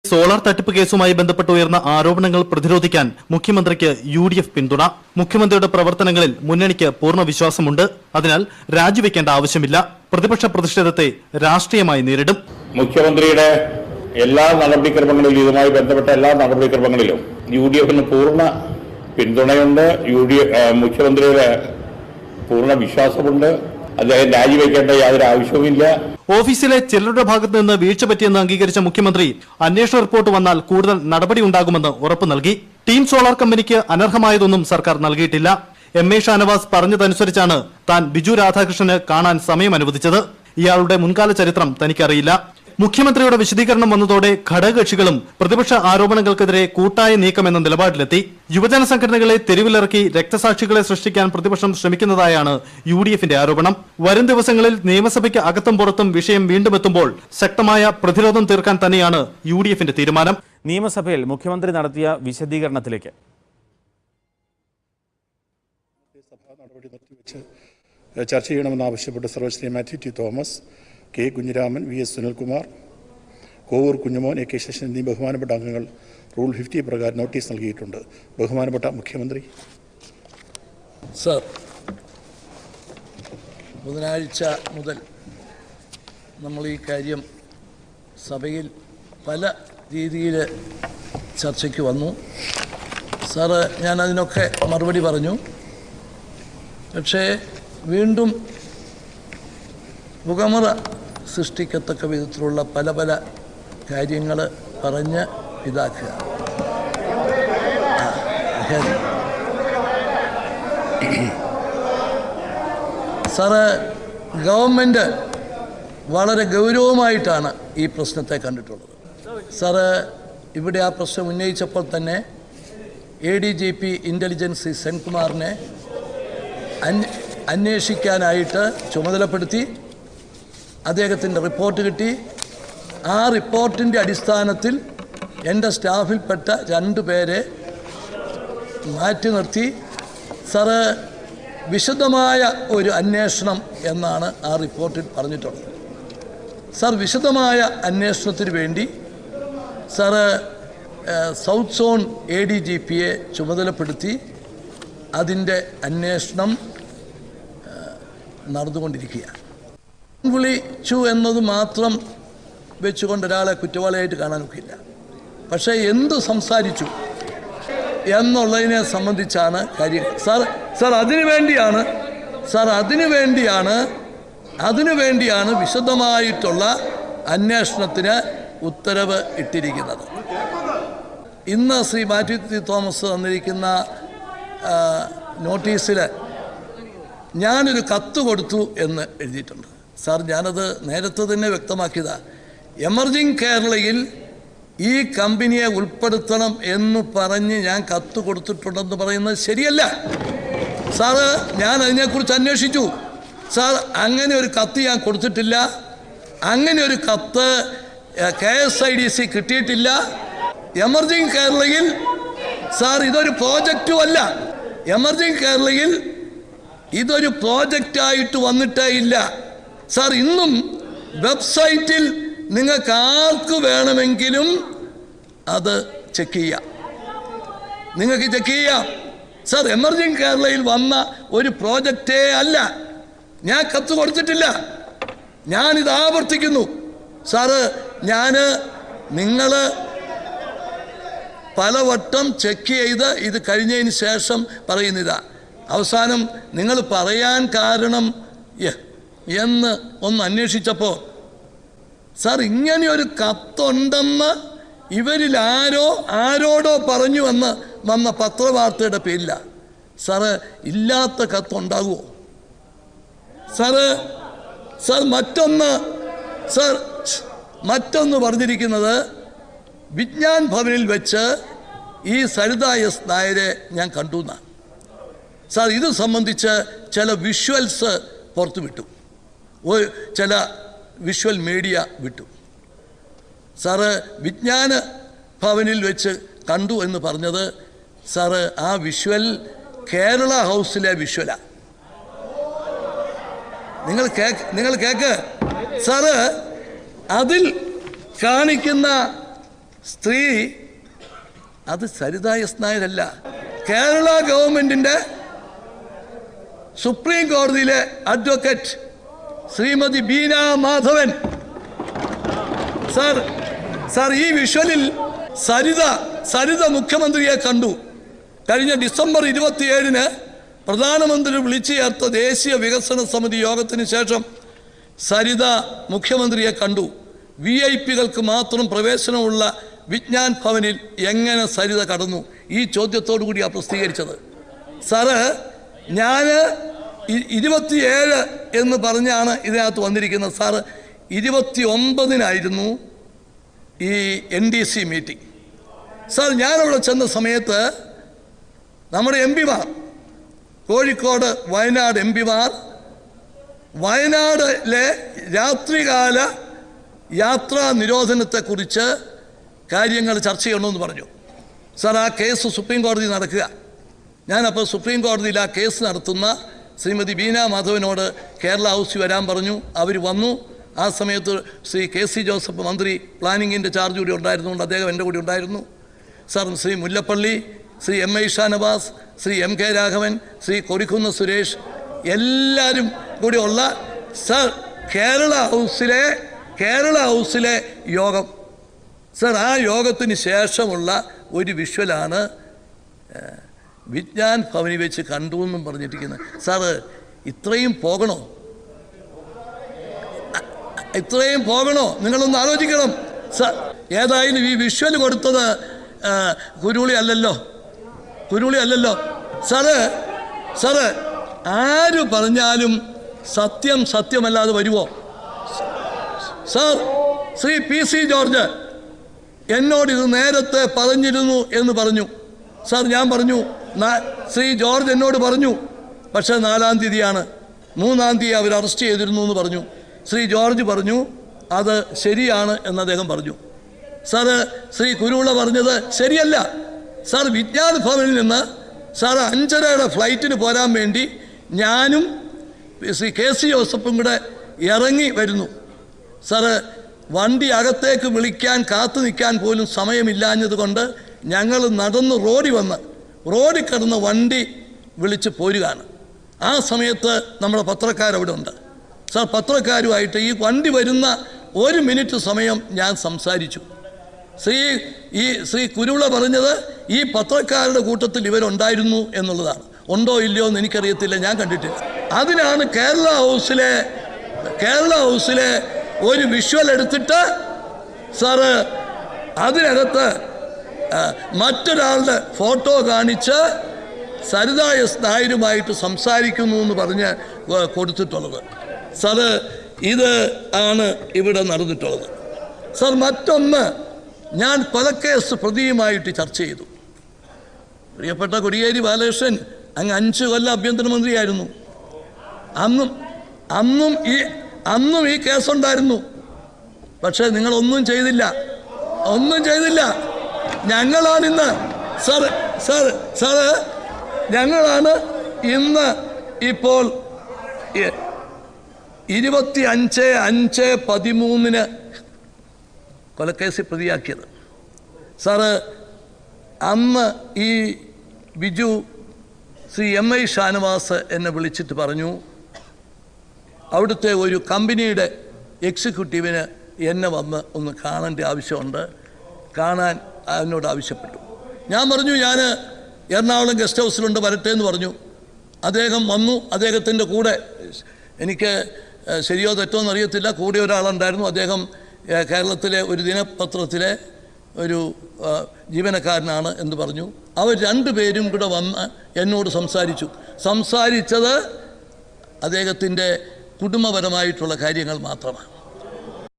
Solar തട്ടിപ്പ് കേസുമായി ബന്ധപ്പെട്ട് ഉയർന്ന ആരോപണങ്ങൾ പ്രതിരോധിക്കാൻ മുഖ്യമന്ത്രിക്ക് UDF പിന്തുണ. മുഖ്യമന്ത്രിയുടെ പ്രവർത്തനങ്ങളിൽ മുന്നണിക്ക് പൂർണ്ണ വിശ്വാസമുണ്ട്. അതിനാൽ രാജിവെക്കേണ്ട ആവശ്യമില്ല. പ്രതിപക്ഷ പ്രതിഷേധത്തെ രാഷ്ട്രീയമായി നേരിടും. മുഖ്യമന്ത്രിയുടെ എല്ലാ നടപടിക്രമങ്ങളിലും ഇതുമായി ബന്ധപ്പെട്ട എല്ലാ നടപടിക്രമങ്ങളിലും UDFന് പൂർണ്ണ പിന്തുണയുണ്ട്. മുഖ്യമന്ത്രിയുടെ പൂർണ്ണ വിശ്വാസമുണ്ട്. അദ്ദേഹം രാജിവെക്കേണ്ട യാതൊരു ആവശ്യവുമില്ല. ഓഫീസിലെ ചിലരുടെ ഭാഗത്ത് നിന്ന് വീഴ്ച പറ്റിയെന്ന് അംഗീകരിച്ച മുഖ്യമന്ത്രി അന്വേഷണ റിപ്പോർട്ട് വന്നാൽ കൂടുതൽ നടപടി ഉണ്ടാകുമെന്ന് ഉറപ്പു നൽകി. ടീം സോളാർ കമ്പനിക്ക് അനർഹമായതൊന്നും സർക്കാർ നൽകിയിട്ടില്ല. MA ഷാനവാസ് പറഞ്ഞതനുസരിച്ചാണ് താൻ ബിജു രാധാകൃഷ്ണന് കാണാൻ സമയം അനുവദിച്ചത്. ഇയാളുടെ മുൻകാല ചരിത്രം തനിക്കറിയില്ല. മുഖ്യമന്ത്രിയുടെ വിശദീകരണം വന്നതോടെ ഘടകകക്ഷികളും പ്രതിപക്ഷ ആരോപണങ്ങൾക്കെതിരെ കൂട്ടായ നീക്കമെന്ന നിലപാടിലെത്തി. യുവജന സംഘടനകളെ തെരുവിലിറക്കി രക്തസാക്ഷികളെ സൃഷ്ടിക്കാൻ പ്രതിപക്ഷം ശ്രമിക്കുന്നതായാണ് UDFന്റെ ആരോപണം. വരും ദിവസങ്ങളിൽ നിയമസഭയ്ക്ക് അകത്തും പുറത്തും വിഷയം വീണ്ടും എത്തുമ്പോൾ ശക്തമായ പ്രതിരോധം തീർക്കാൻ തന്നെയാണ് UDFന്റെ തീരുമാനം. നിയമസഭയിൽ മുഖ്യമന്ത്രി നടത്തിയ വിശദീകരണത്തിലേക്ക്. ചർച്ച ചെയ്യണമെന്നാവശ്യപ്പെട്ട് Sarvashri Mathew T Thomas, K. Kunhiraman, VS Sunilkumar, Kovoor Kunjumon, AK Sasi എന്നീ ബഹുമാനപ്പെട്ട അംഗങ്ങൾ റൂൾ 50 പ്രകാരം നോട്ടീസ് നൽകിയിട്ടുണ്ട്. ബഹുമാനപ്പെട്ട മുഖ്യമന്ത്രി. സർ, ബുധനാഴ്ച മുതൽ നമ്മൾ ഈ കാര്യം സഭയിൽ പല രീതിയിൽ ചർച്ചയ്ക്ക് വന്നു. സാറ് ഞാനതിനൊക്കെ മറുപടി പറഞ്ഞു. പക്ഷേ വീണ്ടും മുഖമുറ സൃഷ്ടിക്കത്തക്ക വിധത്തിലുള്ള പല പല കാര്യങ്ങൾ പറഞ്ഞ് ഇതാക്കുക. സാറ്, ഗവൺമെൻറ് വളരെ ഗൗരവമായിട്ടാണ് ഈ പ്രശ്നത്തെ കണ്ടിട്ടുള്ളത്. സാറ്, ഇവിടെ ആ പ്രശ്നം ഉന്നയിച്ചപ്പോൾ തന്നെ ADGP ഇൻ്റലിജൻസ് സെൻകുമാറിനെ അന്വേഷിക്കാനായിട്ട് ചുമതലപ്പെടുത്തി. അദ്ദേഹത്തിൻ്റെ റിപ്പോർട്ട് കിട്ടി. ആ റിപ്പോർട്ടിൻ്റെ അടിസ്ഥാനത്തിൽ എൻ്റെ സ്റ്റാഫിൽപ്പെട്ട 2 പേരെ മാറ്റി നിർത്തി. സാറ്, വിശദമായ ഒരു അന്വേഷണം എന്നാണ് ആ റിപ്പോർട്ടിൽ പറഞ്ഞിട്ടുള്ളത്. സാർ, വിശദമായ അന്വേഷണത്തിന് വേണ്ടി സാറ് സൗത്ത് സോൺ ADGPയെ ചുമതലപ്പെടുത്തി. അതിൻ്റെ അന്വേഷണം നടന്നുകൊണ്ടിരിക്കുകയാണ്. വിളിച്ചു എന്നത് മാത്രം വെച്ചുകൊണ്ട് ഒരാളെ കുറ്റവാളിയായിട്ട് കാണാനൊക്കില്ല. പക്ഷേ എന്തു സംസാരിച്ചു എന്നുള്ളതിനെ സംബന്ധിച്ചാണ് കാര്യം. അതിനു വേണ്ടിയാണ് വിശദമായിട്ടുള്ള അന്വേഷണത്തിന് ഉത്തരവ് ഇട്ടിരിക്കുന്നത്. ഇന്ന് ശ്രീ മാത്യു ടി തോമസ് തന്നിരിക്കുന്ന നോട്ടീസിൽ ഞാനൊരു കത്ത് കൊടുത്തു എന്ന് എഴുതിയിട്ടുണ്ട്. സാർ, ഞാനത് നേരത്തെ തന്നെ വ്യക്തമാക്കിയതാണ്. എമർജിംഗ് കേരളയിൽ ഈ കമ്പനിയെ ഉൾപ്പെടുത്തണം എന്ന് പറഞ്ഞ് ഞാൻ കത്ത് കൊടുത്തിട്ടുണ്ടെന്ന് പറയുന്നത് ശരിയല്ല. സാറ്, ഞാൻ അതിനെക്കുറിച്ച് അന്വേഷിച്ചു. സാർ, അങ്ങനെ ഒരു കത്ത് ഞാൻ കൊടുത്തിട്ടില്ല. അങ്ങനെ ഒരു കത്ത് KSIDC കിട്ടിയിട്ടില്ല. എമർജിംഗ് കേരളയിൽ സാർ ഇതൊരു പ്രോജക്റ്റും അല്ല. എമർജിംഗ് കേരളയിൽ ഇതൊരു പ്രോജക്റ്റായിട്ട് വന്നിട്ടേ ഇല്ല. സാർ, ഇന്നും വെബ്സൈറ്റിൽ നിങ്ങൾക്ക് ആർക്ക് വേണമെങ്കിലും അത് ചെക്ക് ചെയ്യാം. നിങ്ങൾക്ക് ചെക്ക് ചെയ്യാം. സാർ, എമർജിംഗ് കേരളയിൽ വന്ന ഒരു പ്രോജക്റ്റേ അല്ല. ഞാൻ കത്ത് കൊടുത്തിട്ടില്ല. ഞാനിത് ആവർത്തിക്കുന്നു. സാറ്, നിങ്ങൾ പലവട്ടം ചെക്ക് ചെയ്ത് ഇത് കഴിഞ്ഞതിന് ശേഷം പറയുന്നതാ. അവസാനം നിങ്ങൾ പറയാൻ കാരണം എന്ന് ഒന്ന് അന്വേഷിച്ചപ്പോൾ സാർ, ഇങ്ങനെയൊരു കത്തുണ്ടെന്ന് ഇവരിൽ ആരോടോ പറഞ്ഞു വന്ന പത്രവാർത്തയുടെ പേരില്ല. സാറ്, ഇല്ലാത്ത കത്തുണ്ടാകുമോ? സാർ, മറ്റൊന്ന് പറഞ്ഞിരിക്കുന്നത്, വിജ്ഞാൻ ഭവനിൽ വെച്ച് ഈ സരിത S. നായരെ ഞാൻ കണ്ടു എന്നാണ്. സാർ, ഇത് സംബന്ധിച്ച് ചില വിഷ്വൽസ് പുറത്തു വിട്ടു, ചില വിഷ്വൽ മീഡിയ വിട്ടു. സാറ്, വിജ്ഞാന ഭവനിൽ വെച്ച് കണ്ടു എന്ന് പറഞ്ഞത് സാറ്, ആ വിഷ്വൽ കേരള ഹൗസിലെ വിഷ്വലാണ്. നിങ്ങൾ കേക്ക്. സാറ്, അതിൽ കാണിക്കുന്ന സ്ത്രീ അത് സരിത എസ് നായരല്ല. കേരള ഗവൺമെൻറ്റിൻ്റെ സുപ്രീം കോടതിയിലെ അഡ്വക്കേറ്റ് ശ്രീമതി ബീന മാധവൻ. സാർ ഈ വിഷ്വലിൽ സരിത മുഖ്യമന്ത്രിയെ കണ്ടു. കഴിഞ്ഞ ഡിസംബർ 27-ന് പ്രധാനമന്ത്രി വിളിച്ചു ചേർത്ത ദേശീയ വികസന സമിതി യോഗത്തിന് ശേഷം സരിത മുഖ്യമന്ത്രിയെ കണ്ടു. VIP-കൾക്ക് മാത്രം പ്രവേശനമുള്ള വിജ്ഞാൻ ഭവനിൽ എങ്ങനെ സരിത കടന്നു? ഈ ചോദ്യത്തോടു കൂടിയാണ് പ്രസിദ്ധീകരിച്ചത്. സാറ്, ഞാൻ 27 എന്ന് പറഞ്ഞാണ് ഇതിനകത്ത് വന്നിരിക്കുന്നത്. സാറ്, 29-നായിരുന്നു ഈ NDC മീറ്റിംഗ്. സാർ, ഞാനവിടെ ചെന്ന സമയത്ത് നമ്മുടെ MP-മാർ, കോഴിക്കോട് വയനാട് MP-മാർ വയനാടിലെ രാത്രികാല യാത്രാ നിരോധനത്തെക്കുറിച്ച് കാര്യങ്ങൾ ചർച്ച ചെയ്യണമെന്ന് പറഞ്ഞു. സാർ, ആ കേസ് സുപ്രീം കോടതി നടക്കുക. ഞാനപ്പോൾ സുപ്രീം കോടതിയിൽ ആ കേസ് നടത്തുന്ന ശ്രീമതി ബീന മാധവനോട് കേരള ഹൗസിൽ വരാൻ പറഞ്ഞു. അവർ വന്നു. ആ സമയത്ത് ശ്രീ KC ജോസഫ് മന്ത്രി പ്ലാനിങ്ങിൻ്റെ ചാർജ് കൂടി ഉണ്ടായിരുന്നുകൊണ്ട് അദ്ദേഹം എൻ്റെ കൂടി ഉണ്ടായിരുന്നു. Sir, Shri Mullappally, Shri MI Shanavas, Shri MK Raghavan, Shri Kodikunnu Suresh, എല്ലാവരും കൂടി ഉള്ള സാർ കേരള ഹൗസിലെ യോഗം. സാർ, ആ യോഗത്തിന് ശേഷമുള്ള ഒരു വിഷ്വലാണ് വിജ്ഞാൻ ഭവനിൽ വെച്ച് കണ്ടു എന്നും പറഞ്ഞിരിക്കുന്നത്. സാറ്, ഇത്രയും പോകണോ? നിങ്ങളൊന്ന് ആലോചിക്കണം. ഏതായാലും ഈ വിഷ്വൽ കൊടുത്തത് കുരുളി അല്ലല്ലോ. സാറ്, ആര് പറഞ്ഞാലും സത്യമല്ലാതെ വരുമോ? സാർ, ശ്രീ PC ജോർജ് എന്നോടിത് നേരത്തെ പറഞ്ഞിരുന്നു എന്ന് പറഞ്ഞു. സാർ, ഞാൻ പറഞ്ഞു, ശ്രീ ജോർജ് എന്നോട് പറഞ്ഞു, പക്ഷേ 4-ാം തീയതിയാണ്, 3-ാം തീയതി അവർ അറസ്റ്റ് ചെയ്തിരുന്നു എന്ന് പറഞ്ഞു. ശ്രീ ജോർജ് പറഞ്ഞു അത് ശരിയാണ് എന്ന് അദ്ദേഹം പറഞ്ഞു. സാറ്, ശ്രീ കുരുള പറഞ്ഞത് ശരിയല്ല. സാർ, വിജ്ഞാൻ ഭവനിൽ നിന്ന് സാറ് 5:30 ഫ്ലൈറ്റിന് പോരാൻ വേണ്ടി ഞാനും ശ്രീ KC ജോസഫും കൂടെ ഇറങ്ങി വരുന്നു. സാറ്, വണ്ടി അകത്തേക്ക് വിളിക്കാൻ കാത്തു നിൽക്കാൻ പോലും സമയമില്ലാഞ്ഞത് കൊണ്ട് ഞങ്ങൾ നടന്ന് റോഡിൽ കിടന്ന് വണ്ടി വിളിച്ച് പോരുകയാണ്. ആ സമയത്ത് നമ്മുടെ പത്രക്കാരവിടെ ഉണ്ട്. സാർ, പത്രക്കാരുമായിട്ട് ഈ വണ്ടി വരുന്ന 1 മിനിറ്റ് സമയം ഞാൻ സംസാരിച്ചു. ശ്രീ കുരുള പറഞ്ഞത് ഈ പത്രക്കാരുടെ കൂട്ടത്തിൽ ഇവരുണ്ടായിരുന്നു എന്നുള്ളതാണ്. ഉണ്ടോ ഇല്ലയോ എന്ന് എനിക്കറിയത്തില്ല, ഞാൻ കണ്ടിട്ടില്ല. അതിനാണ് കേരള ഹൗസിലെ ഒരു വിഷ്വൽ എടുത്തിട്ട് സാറ് അതിനകത്ത് മറ്റൊരാളുടെ ഫോട്ടോ കാണിച്ച് സരിത എസ് നായരുമായിട്ട് സംസാരിക്കുന്നു എന്ന് പറഞ്ഞ് കൊടുത്തിട്ടുള്ളത്. സാറ്, ഇത് ആണ് ഇവിടെ നടന്നിട്ടുള്ളത്. സാർ, മറ്റൊന്ന്, ഞാൻ കൊലക്കേസ് പ്രതിയുമായിട്ട് ചർച്ച ചെയ്തു. പ്രിയപ്പെട്ട കോടിയേരി ബാലകൃഷ്ണൻ അങ്ങ് 5 കൊല്ലം ആഭ്യന്തരമന്ത്രിയായിരുന്നു. അന്നും ഈ കേസുണ്ടായിരുന്നു. പക്ഷേ നിങ്ങളൊന്നും ചെയ്തില്ല. ഞങ്ങളാണിന്ന് സാറ് ഞങ്ങളാണ് ഇന്ന് ഇപ്പോൾ 25/5/13 കൊലക്കേസിൽ പ്രതിയാക്കിയത്. സാറ്, അന്ന് ഈ ബിജു ശ്രീ MI ഷാനവാസ് എന്നെ വിളിച്ചിട്ട് പറഞ്ഞു, അവിടുത്തെ ഒരു കമ്പനിയുടെ എക്സിക്യൂട്ടീവിന് എന്നെ വന്ന് ഒന്ന് കാണേണ്ട ആവശ്യമുണ്ട്, കാണാൻ എന്നോട് ആവശ്യപ്പെട്ടു. ഞാൻ പറഞ്ഞു, ഞാൻ എറണാകുളം ഗസ്റ്റ് ഹൗസിലുണ്ട്, വരട്ടെ എന്ന് പറഞ്ഞു. അദ്ദേഹം വന്നു. അദ്ദേഹത്തിൻ്റെ കൂടെ, എനിക്ക് ശരിയോ തെറ്റോ എന്നറിയത്തില്ല, കൂടെ ഒരാളുണ്ടായിരുന്നു. അദ്ദേഹം കേരളത്തിലെ ഒരു ദിനപത്രത്തിലെ ഒരു ജീവനക്കാരനാണ് എന്ന് പറഞ്ഞു. അവർ 2 പേരും കൂടെ വന്ന് എന്നോട് സംസാരിച്ചത് അദ്ദേഹത്തിൻ്റെ കുടുംബപരമായിട്ടുള്ള കാര്യങ്ങൾ മാത്രമാണ്.